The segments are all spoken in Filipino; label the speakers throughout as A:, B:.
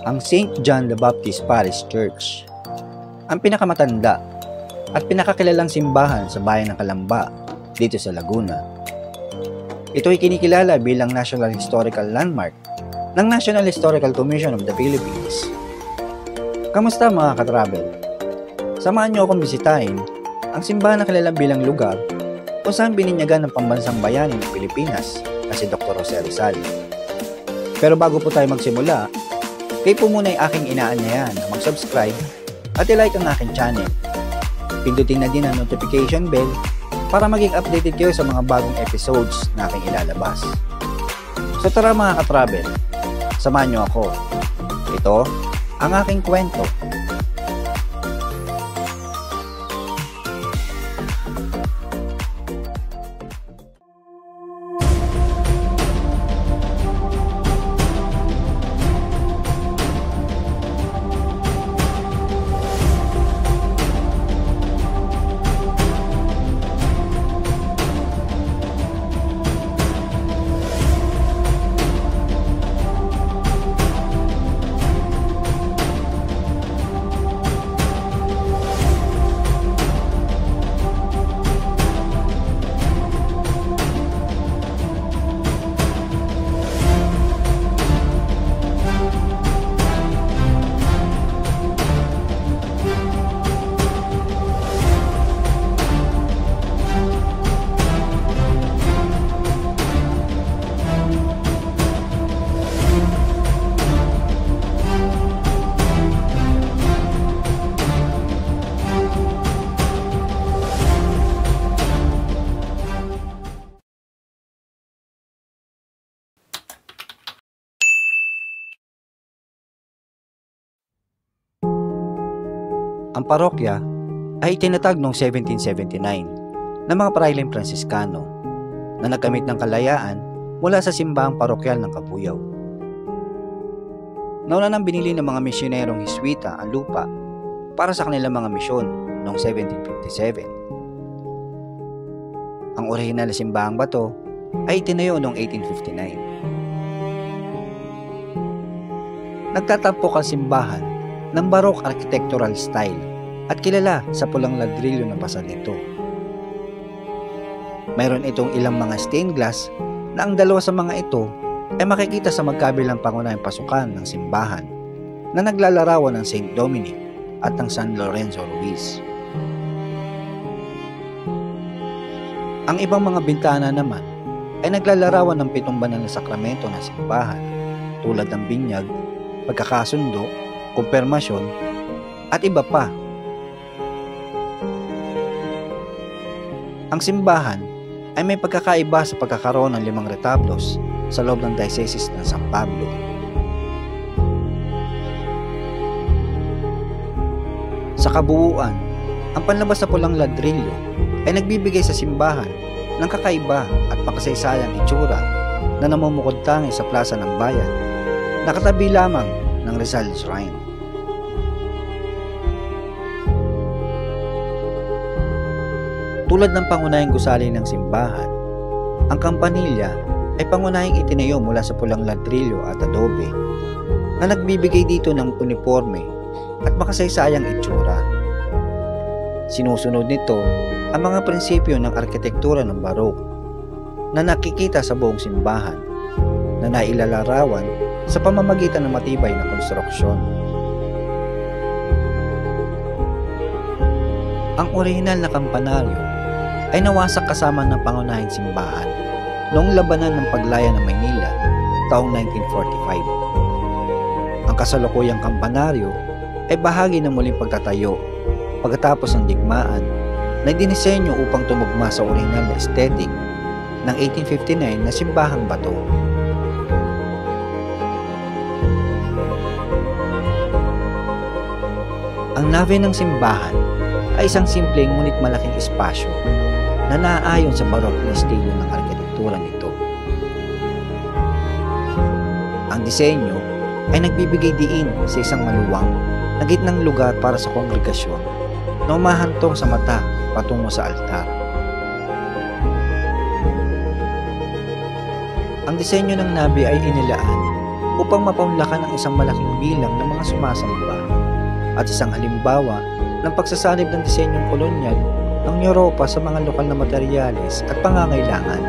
A: ang St. John the Baptist Parish Church, ang pinakamatanda at pinakakilalang simbahan sa bayan ng Calamba dito sa Laguna. Ito ay kinikilala bilang National Historical Landmark ng National Historical Commission of the Philippines. Kamusta mga ka-travel? Samahan niyo akong bisitahin ang simbahan na kilala bilang lugar kung saan bininyagan ng pambansang bayani ng Pilipinas na si Dr. Jose Rizal. Pero bago po tayo magsimula, kayo po muna yung aking inaanyayan na mag-subscribe at i-like ang aking channel. Pindutin na din ang notification bell para maging updated kayo sa mga bagong episodes na aking ilalabas. So tara mga ka-travel, samahan niyo ako. Ito ang aking kwento. Ang parokya ay itinatag noong 1779 ng mga Praileng Franciscano na nagkamit ng kalayaan mula sa simbahang parokyal ng Kabuyao. Nauna nang binili ng mga misyonerong Hiswita ang lupa para sa kanilang mga misyon noong 1757. Ang orihinal na simbahang bato ay itinayo noong 1859. Nagtatampok ang simbahan ng Baroque architectural style at kilala sa pulang ladrilyo na pasad nito. Mayroon itong ilang mga stained glass na ang dalawa sa mga ito ay makikita sa magkabilang pangunahing pasukan ng simbahan na naglalarawan ng St. Dominic at ng San Lorenzo Ruiz. Ang ibang mga bintana naman ay naglalarawan ng 7 banal na sakramento ng simbahan tulad ng binyag, pagkakasundo, kumpirmasyon, at iba pa. Ang simbahan ay may pagkakaiba sa pagkakaroon ng 5 retablos sa loob ng Diocese ng San Pablo. Sa kabuuan, ang panlabas sa pulang ladrilyo ay nagbibigay sa simbahan ng kakaiba at makasaysayang itsura na namumukod tangi sa plaza ng bayan, nakatabi lamang ng Rizal Shrine. Tulad ng pangunahing gusali ng simbahan, ang kampanilya ay pangunahing itinayo mula sa pulang ladrilyo at adobe na nagbibigay dito ng uniforme at makasaysayang itsura. Sinusunod nito ang mga prinsipyo ng arkitektura ng Baroque na nakikita sa buong simbahan na nailalarawan sa pamamagitan ng matibay na konstruksyon. Ang orihinal na kampanaryo ay nawasak kasama ng pangunahing simbahan noong labanan ng paglaya ng Maynila taong 1945. Ang kasalukuyang kampanaryo ay bahagi ng muling pagtatayo pagkatapos ng digmaan na dinisenyo upang tumugma sa orihinal na aesthetic ng 1859 na simbahang bato. Ang nave ng simbahan ay isang simpleng ngunit malaking espasyo na naaayon sa Baroque na estilo ng arkitektura nito. Ang disenyo ay nagbibigay diin sa isang maluwang na gitnang lugar para sa kongregasyon na umahantong sa mata patungo sa altar. Ang disenyo ng nabe ay inilaan upang mapaunlakan ang isang malaking bilang ng mga sumasamba at isang halimbawa ng pagsasanib ng disenyong kolonyal ng Europa sa mga lokal na materyales at pangangailangan.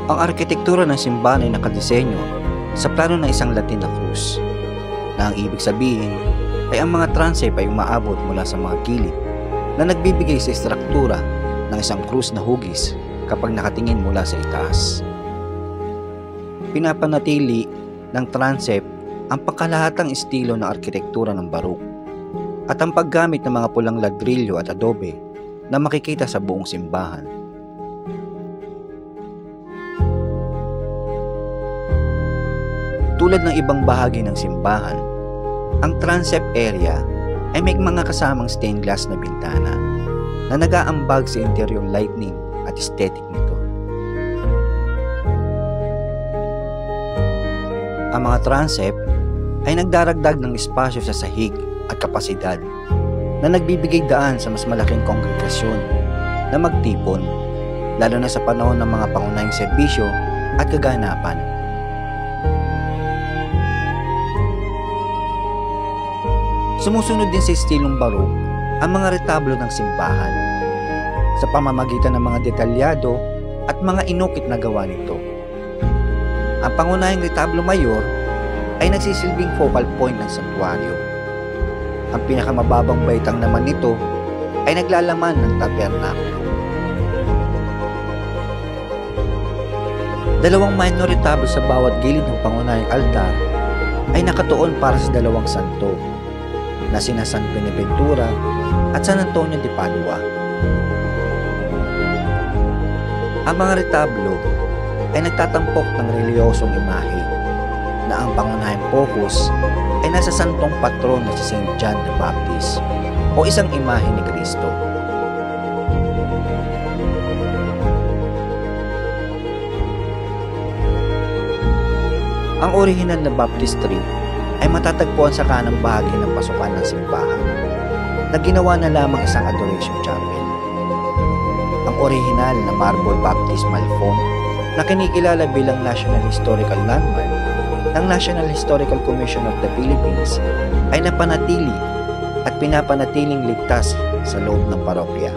A: Ang arkitektura ng simbahan ay nakadisenyo sa plano ng isang Latin na krus, na ang ibig sabihin ay ang mga transept ay umaabot mula sa mga gilid na nagbibigay sa istruktura ng isang krus na hugis kapag nakatingin mula sa itaas. Pinapanatili ng transept ang pangkalahatang estilo ng arkitektura ng Baroque at ang paggamit ng mga pulang ladrilyo at adobe na makikita sa buong simbahan. Tulad ng ibang bahagi ng simbahan, ang transept area ay may mga kasamang stained glass na bintana na nag-aambag sa interior lighting at aesthetic nito. Ang mga transept ay nagdaragdag ng espasyo sa sahig at kapasidad na nagbibigay daan sa mas malaking kongregasyon na magtipon, lalo na sa panahon ng mga pangunahing serbisyo at kaganapan. Sumusunod din sa estilong Baroque ang mga retablo ng simbahan sa pamamagitan ng mga detalyado at mga inukit na gawa nito. Ang pangunahing retablo mayor ay nagsisilbing focal point ng santuaryo. Ang pinakamababang baitang naman nito ay naglalaman ng tabernakulo. Dalawang minor retablo sa bawat gilid ng pangunahing altar ay nakatuon para sa dalawang santo na sina San Beneventura at San Antonio de Padua. Ang mga retablo ay nagtatampok ng reliyosong imahe na ang pangunahing focus ay nasa santong patron na si St. John the Baptist o isang imahe ni Kristo. Ang orihinal na baptistry ay matatagpuan sa kanang bahagi ng pasukan ng simbahan na ginawa na lamang isang adoration chapel. Ang orihinal na marble baptismal font na kinikilala bilang National Historical Landmark ng National Historical Commission of the Philippines ay napanatili at pinapanatiling ligtas sa loob ng parokya.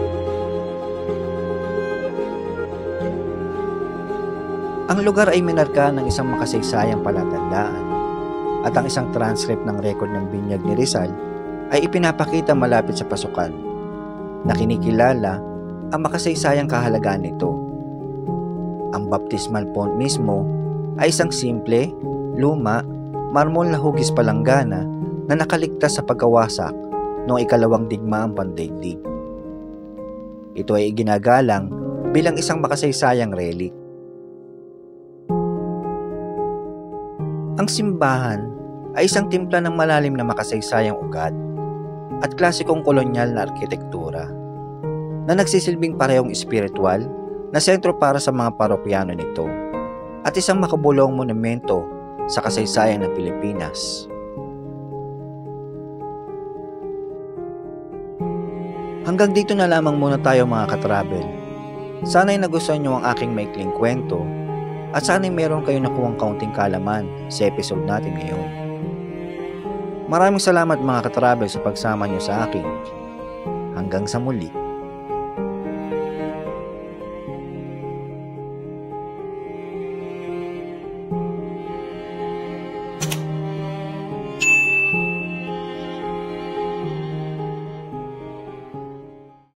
A: Ang lugar ay minarka ng isang makasaysayang palatandaan at ang isang transcript ng record ng binyag ni Rizal ay ipinapakita malapit sa pasukan na kinikilala ang makasaysayang kahalagaan nito. Ang baptismal font mismo ay isang simple, luma, marmol na hugis palanggana na nakaligtas sa pagkawasak noong ikalawang digmaang pandaigdig. Ito ay iginagalang bilang isang makasaysayang relic. Ang simbahan ay isang timpla ng malalim na makasaysayang ugat at klasikong kolonyal na arkitektura na nagsisilbing parehong espiritual na sentro para sa mga parokyano nito at isang makabulong monumento sa kasaysayan ng Pilipinas. Hanggang dito na lamang muna tayo mga katravel. Sana'y nagustuhan nyo ang aking maikling kwento at sana'y meron kayong nakuhang kaunting kalaman sa episode natin ngayon. Maraming salamat mga katravel sa pagsama nyo sa akin. Hanggang sa muli.